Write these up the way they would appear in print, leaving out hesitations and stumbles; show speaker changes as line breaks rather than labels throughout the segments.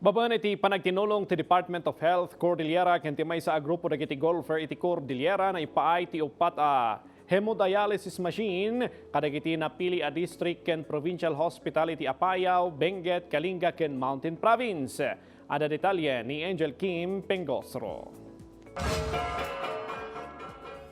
Babaen iti panagtinulong ti Department of Health Cordillera ken ti maysa a grupo dagiti golfer iti Cordillera na ipaay ti upat a hemodialysis machine kadagiti napili a district ken provincial hospital iti Apayao, Benguet, Kalinga ken Mountain Province. Ada detalye ni Angel Kim Pengosro.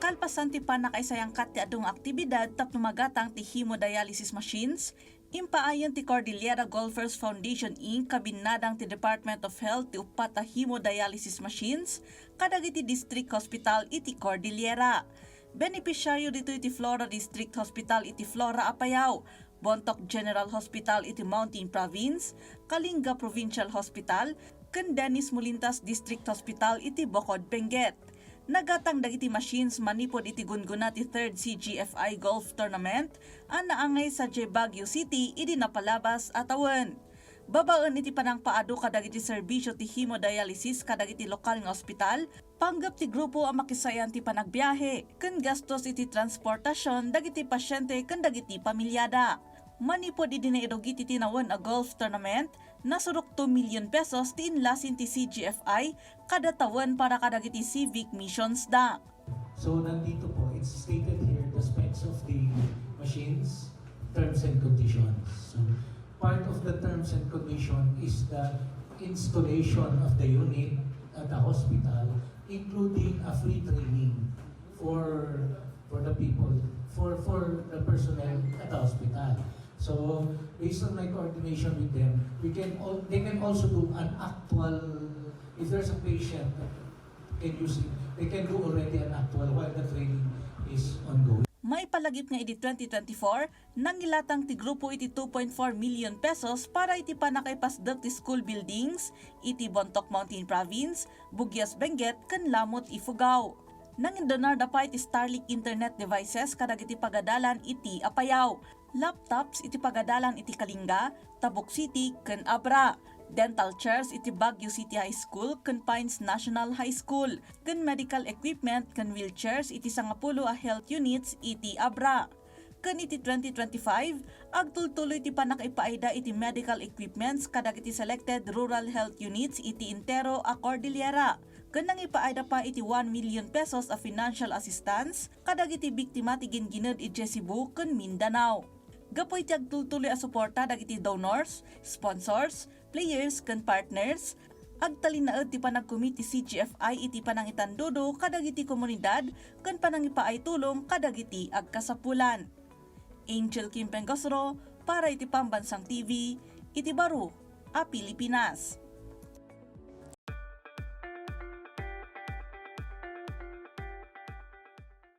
Kalpasan ti panakaisayangkat ti adung aktibidad tapno magatang ti hemodialysis machines, impaayon ti Cordillera Golfers Foundation Inc. kabinadang ti Department of Health ti upat a hemodialysis machines kadagiti district hospital iti Cordillera. Benepisyaryo dito iti Flora District Hospital iti Flora Apayao, Bontoc General Hospital iti Mountain Province, Kalinga Provincial Hospital, ken Dennis Molintas District Hospital iti Bocod, Benguet. Nagatang dagiti machines manipod iti gunguna ti 3rd CGFI Golf Tournament ang naangay sa Baguio City idi napalabas atawan. Babaen iti panangpaado kadagiti serbisyo ti hemodialysis kadagiti lokal nga ospital, panggap ti grupo ang makisayan ti panagbiyahe, ken gastos iti transportasyon dagiti pasyente ken dagiti pamilyada. Manipod idi na idogiti tinawan a golf tournament, nasurok 2 million pesos ti inlasin ti CGFI kada taon para kadagiti civic missions da.
So nandito po, it's stated here the specs of the machines, terms and conditions. So part of the terms and condition is the installation of the unit at the hospital, including a free training for the people, for the personnel at the hospital. So based on my coordination with them, they can also do an actual, if there's a patient that can use it, they can do already an actual while the training is ongoing.
May palagip nga iti 2024, nangilatang ti grupo iti 2.4 million pesos para iti panakaipasdag ti school buildings, iti Bontoc Mountain Province, Bugyas Benguet, ken Lamot Ifugao. Nangindonar da pa iti Starlink internet devices kadagiti pagadalan iti Apayao, laptops iti pagadalan iti Kalinga, Tabuk City, ken Abra, dental chairs iti Baguio City High School ken Pines National High School, ken medical equipment ken wheelchairs iti 10 a health units iti Abra. Ken iti 2025, agtultuloy ti panakaipaida iti medical equipments kadagiti selected rural health units iti Intero a Cordillera. Ken nangipaida pa iti 1 million pesos a financial assistance kadagiti biktima ti gingined iti Cebu ken Mindanao. Gapoy ti agtultuloy a suporta dagiti donors, sponsors, players ken partners. Agtalinaed ti panagkomiti CGFI iti panangitandudo kadagiti komunidad ken panangipaay tulong kadagiti agkasapulan. Angel Kim Pengosro para iti Pambansang TV, iti Baro, a Pilipinas.